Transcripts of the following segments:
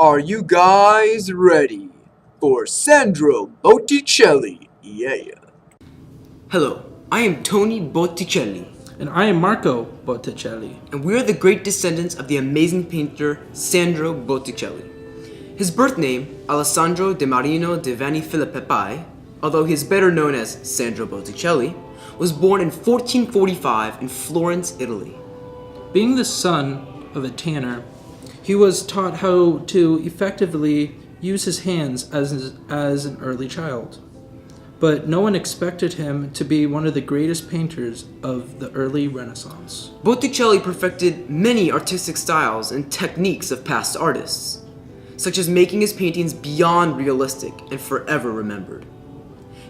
Are you guys ready for Sandro Botticelli? Yeah. Hello, I am Tony Botticelli, And I am Marco Botticelli. and we are the great descendants of the amazing painter Sandro Botticelli. His birth name, Alessandro de Marino de Vanni Filippi, although he is better known as Sandro Botticelli, was born in 1445 in Florence, Italy. Being the son of a tanner, he was taught how to effectively use his hands as an early child. But no one expected him to be one of the greatest painters of the early Renaissance. Botticelli perfected many artistic styles and techniques of past artists, such as making his paintings beyond realistic and forever remembered.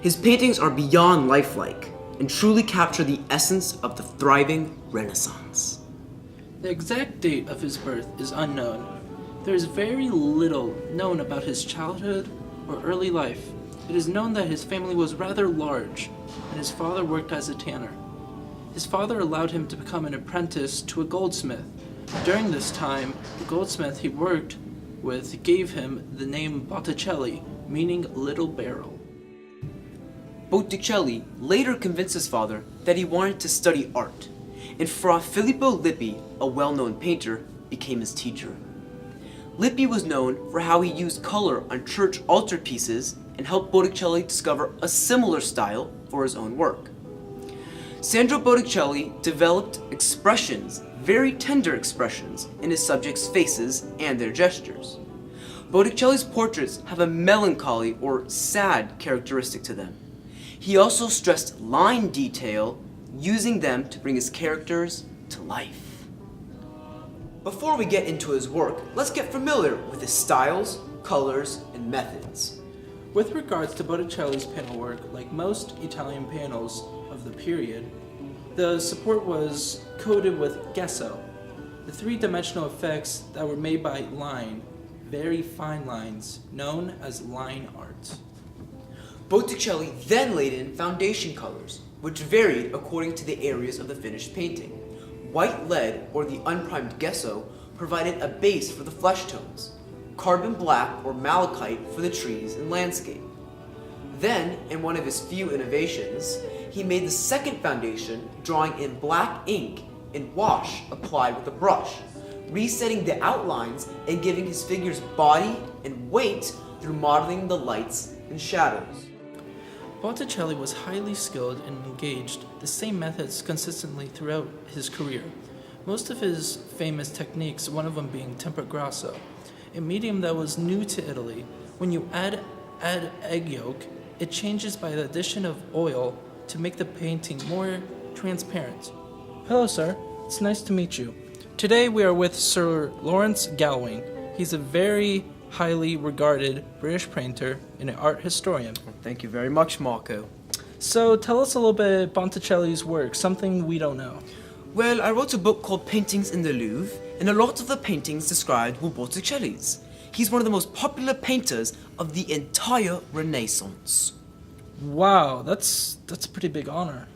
His paintings are beyond lifelike and truly capture the essence of the thriving Renaissance. The exact date of his birth is unknown. There is very little known about his childhood or early life. It is known that his family was rather large, and his father worked as a tanner. His father allowed him to become an apprentice to a goldsmith. During this time, the goldsmith he worked with gave him the name Botticelli, meaning little barrel. Botticelli later convinced his father that he wanted to study art, and Fra Filippo Lippi, a well-known painter, became his teacher. Lippi was known for how he used color on church altarpieces and helped Botticelli discover a similar style for his own work. Sandro Botticelli developed expressions, very tender expressions, in his subjects' faces and their gestures. Botticelli's portraits have a melancholy or sad characteristic to them. He also stressed line detail, using them to bring his characters to life. Before we get into his work, let's get familiar with his styles, colors, and methods. With regards to Botticelli's panel work, like most Italian panels of the period, the support was coated with gesso, the three-dimensional effects that were made by line, very fine lines, known as line art. Botticelli then laid in foundation colors, which varied according to the areas of the finished painting. White lead, or the unprimed gesso, provided a base for the flesh tones, carbon black or malachite for the trees and landscape. Then, in one of his few innovations, he made the second foundation, drawing in black ink and wash applied with a brush, resetting the outlines and giving his figures body and weight through modeling the lights and shadows. Botticelli was highly skilled and engaged the same methods consistently throughout his career. Most of his famous techniques, one of them being tempera grasso, a medium that was new to Italy. When you add egg yolk, it changes by the addition of oil to make the painting more transparent. Hello, sir. It's nice to meet you. Today we are with Sir Lawrence Gallowing. He's a very highly regarded British painter and an art historian. Thank you very much, Marco. So tell us a little bit about Botticelli's work, something we don't know. Well, I wrote a book called Paintings in the Louvre, and a lot of the paintings described were Botticelli's. He's one of the most popular painters of the entire Renaissance. Wow, that's a pretty big honor.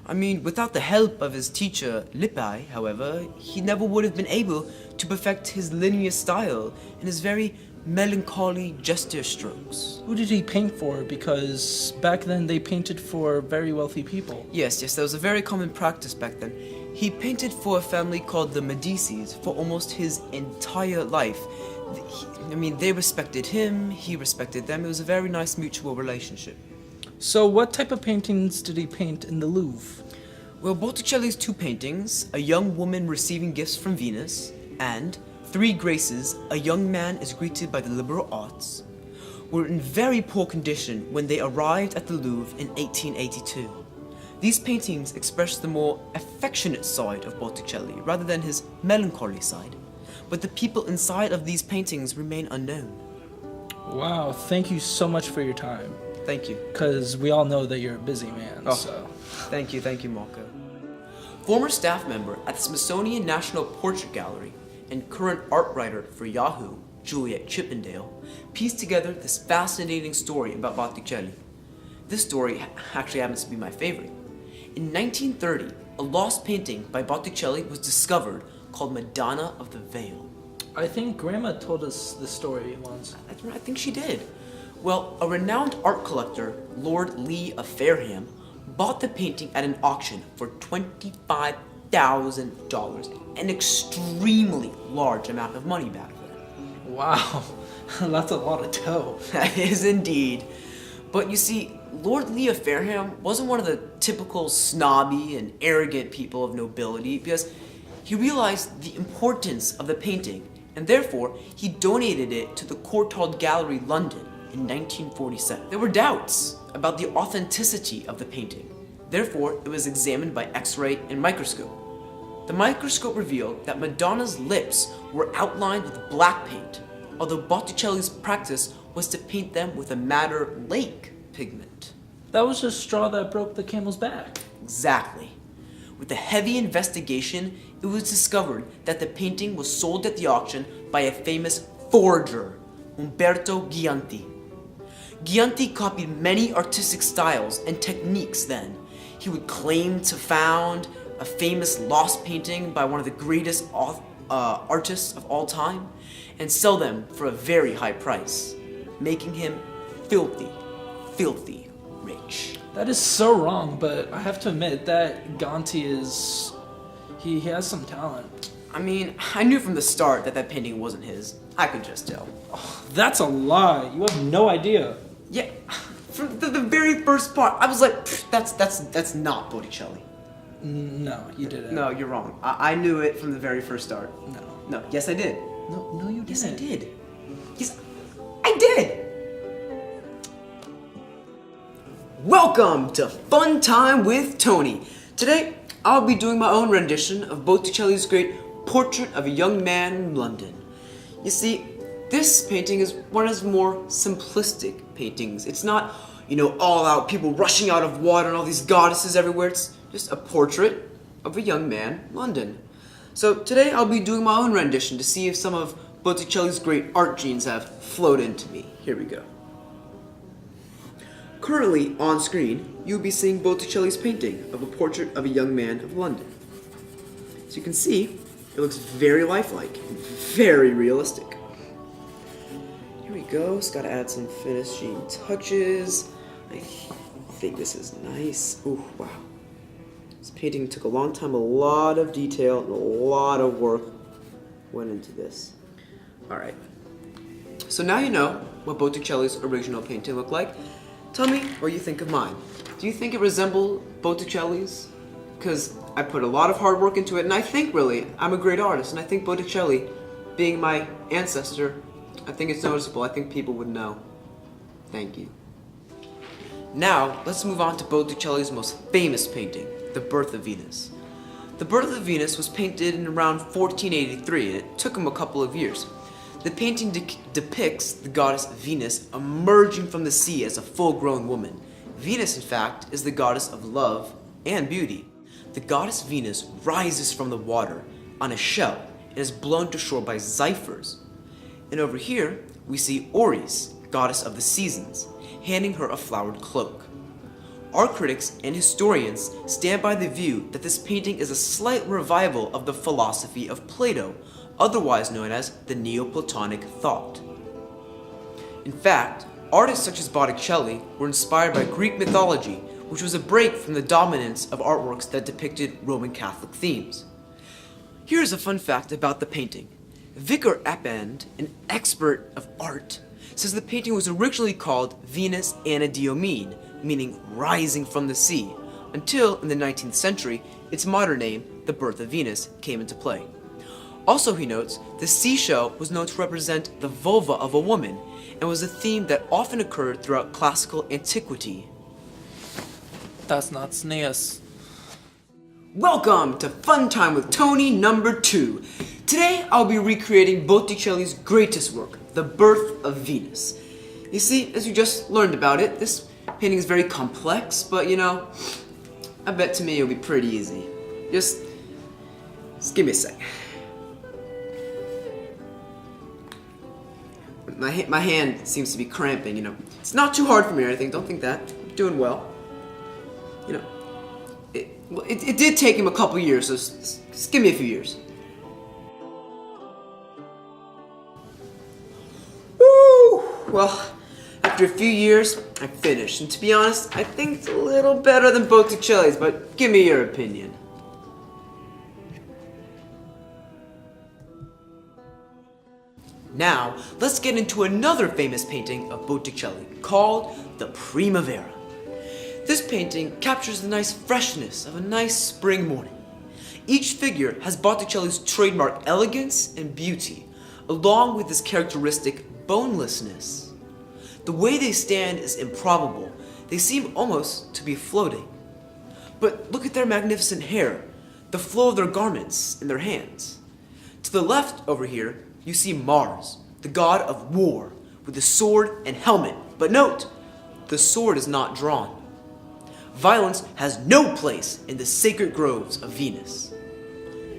I mean, without the help of his teacher, Lippi, however, he never would have been able to perfect his linear style and his very melancholy gesture strokes. Who did he paint for? Because back then they painted for very wealthy people. Yes, that was a very common practice back then. He painted for a family called the Medicis for almost his entire life. They respected him, he respected them. It was a very nice mutual relationship. So what type of paintings did he paint in the Louvre? Well, Botticelli's two paintings, a young woman receiving gifts from Venus, and Three Graces, a young man is greeted by the liberal arts, were in very poor condition when they arrived at the Louvre in 1882. These paintings express the more affectionate side of Botticelli rather than his melancholy side, but the people inside of these paintings remain unknown. Wow, thank you so much for your time. Thank you. Because we all know that you're a busy man, so... Thank you, Marco. Former staff member at the Smithsonian National Portrait Gallery and current art writer for Yahoo, Juliet Chippendale, pieced together this fascinating story about Botticelli. This story actually happens to be my favorite. In 1930, a lost painting by Botticelli was discovered called Madonna of the Veil. I think Grandma told us this story once. I think she did. Well, a renowned art collector, Lord Lee of Fareham, bought the painting at an auction for $25,000, an extremely large amount of money back then. Wow, that's a lot of dough. That is indeed. But you see, Lord Lee of Fareham wasn't one of the typical snobby and arrogant people of nobility, because he realized the importance of the painting, and therefore he donated it to the Courtauld Gallery, London, in 1947. There were doubts about the authenticity of the painting. Therefore, it was examined by X-ray and microscope. The microscope revealed that Madonna's lips were outlined with black paint, although Botticelli's practice was to paint them with a madder lake pigment. That was the straw that broke the camel's back. Exactly. With a heavy investigation, it was discovered that the painting was sold at the auction by a famous forger, Umberto Gianti. Gianti copied many artistic styles and techniques then. He would claim to found a famous lost painting by one of the greatest artists of all time and sell them for a very high price, making him filthy rich. That is so wrong, but I have to admit that Gonti is... He has some talent. I mean, I knew from the start that that painting wasn't his. I could just tell. Oh, that's a lie. You have no idea. Yeah, from the very first part, I was like, that's not Botticelli. No, you didn't. No, you're wrong. I knew it from the very first start. No, yes I did. No, you didn't. Yes I did. Yes, I did! Welcome to Fun Time with Tony. Today, I'll be doing my own rendition of Botticelli's great Portrait of a Young Man in London. You see, this painting is one of his more simplistic paintings. It's not, all out people rushing out of water and all these goddesses everywhere. It's just a portrait of a young man in London. So today I'll be doing my own rendition to see if some of Botticelli's great art genes have flowed into me. Here we go. Currently on screen, you'll be seeing Botticelli's painting of a portrait of a young man of London. As you can see, it looks very lifelike, very realistic. Here we go, just gotta add some finishing touches. I think this is nice. Ooh, wow. This painting took a long time, a lot of detail, and a lot of work went into this. Alright, so now you know what Botticelli's original painting looked like. Tell me what you think of mine. Do you think it resembled Botticelli's? Because I put a lot of hard work into it, and I think really, I'm a great artist, and I think Botticelli, being my ancestor, I think it's noticeable. I think people would know. Thank you. Now, let's move on to Botticelli's most famous painting, The Birth of Venus. The Birth of Venus was painted in around 1483, and it took him a couple of years. The painting depicts the goddess Venus emerging from the sea as a full-grown woman. Venus, in fact, is the goddess of love and beauty. The goddess Venus rises from the water on a shell and is blown to shore by zephyrs. And over here, we see Oris, goddess of the seasons, handing her a flowered cloak. Art critics and historians stand by the view that this painting is a slight revival of the philosophy of Plato, otherwise known as the Neoplatonic thought. In fact, artists such as Botticelli were inspired by Greek mythology, which was a break from the dominance of artworks that depicted Roman Catholic themes. Here's a fun fact about the painting. Vicar Append, an expert of art, says the painting was originally called Venus Anadyomene, meaning rising from the sea, until in the 19th century, its modern name, The Birth of Venus, came into play. Also, he notes, the seashell was known to represent the vulva of a woman, and was a theme that often occurred throughout classical antiquity. That's not SNES. Welcome to Fun Time with Tony number 2. Today, I'll be recreating Botticelli's greatest work, The Birth of Venus. You see, as you just learned about it, this painting is very complex, but I bet to me it'll be pretty easy. Just give me a sec. My hand seems to be cramping, It's not too hard for me or anything, don't think that. I'm doing well. It did take him a couple years, so just give me a few years. Well, after a few years, I finished. And to be honest, I think it's a little better than Botticelli's, but give me your opinion. Now, let's get into another famous painting of Botticelli, called the Primavera. This painting captures the nice freshness of a nice spring morning. Each figure has Botticelli's trademark elegance and beauty, along with his characteristic bonelessness. The way they stand is improbable. They seem almost to be floating. But look at their magnificent hair, the flow of their garments, and their hands. To the left over here, you see Mars, the god of war, with a sword and helmet. But note, the sword is not drawn. Violence has no place in the sacred groves of Venus.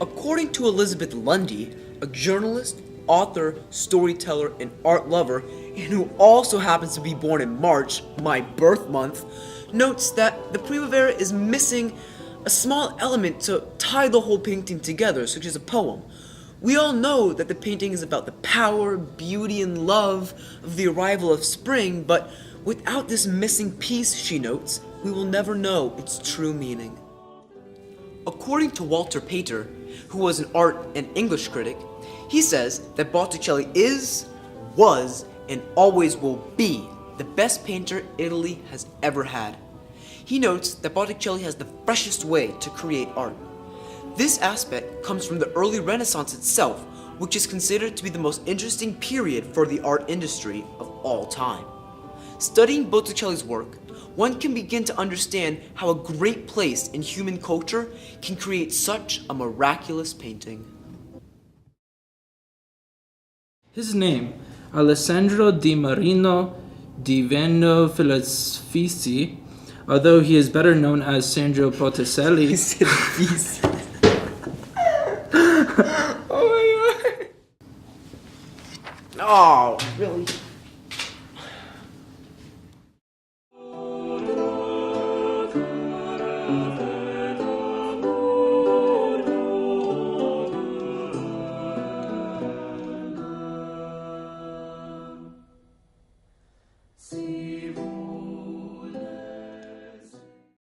According to Elizabeth Lundy, a journalist, author, storyteller, and art lover, and who also happens to be born in March, my birth month, notes that the Primavera is missing a small element to tie the whole painting together, such as a poem. We all know that the painting is about the power, beauty, and love of the arrival of spring, but without this missing piece, she notes, we will never know its true meaning. According to Walter Pater, who was an art and English critic, he says that Botticelli is, was, and always will be the best painter Italy has ever had. He notes that Botticelli has the freshest way to create art. This aspect comes from the early Renaissance itself, which is considered to be the most interesting period for the art industry of all time. Studying Botticelli's work, one can begin to understand how a great place in human culture can create such a miraculous painting. His name, Alessandro di Marino di Veno Filosfici, although he is better known as Sandro Botticelli. Oh my god. Oh, really?